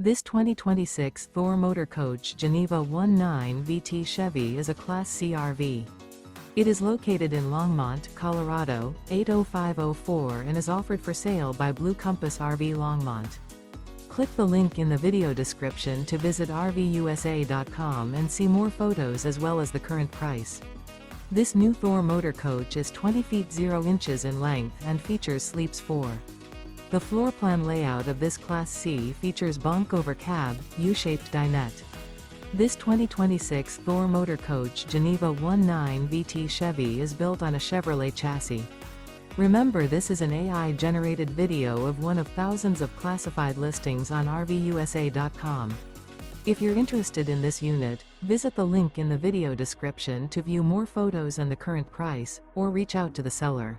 This 2026 Thor Motor Coach Geneva 19 VT Chevy is a Class C RV. It is located in Longmont, Colorado, 80504 and is offered for sale by Blue Compass RV Longmont. Click the link in the video description to visit RVUSA.com and see more photos as well as the current price. This new Thor Motor Coach is 20 feet 0 inches in length and features sleeps 4. The floor plan layout of this Class C features Bunk Over Cab, U-shaped dinette. This 2026 Thor Motor Coach Geneva 19 VT Chevy is built on a Chevrolet chassis. Remember, this is an AI-generated video of one of thousands of classified listings on RVUSA.com. If you're interested in this unit, visit the link in the video description to view more photos and the current price, or reach out to the seller.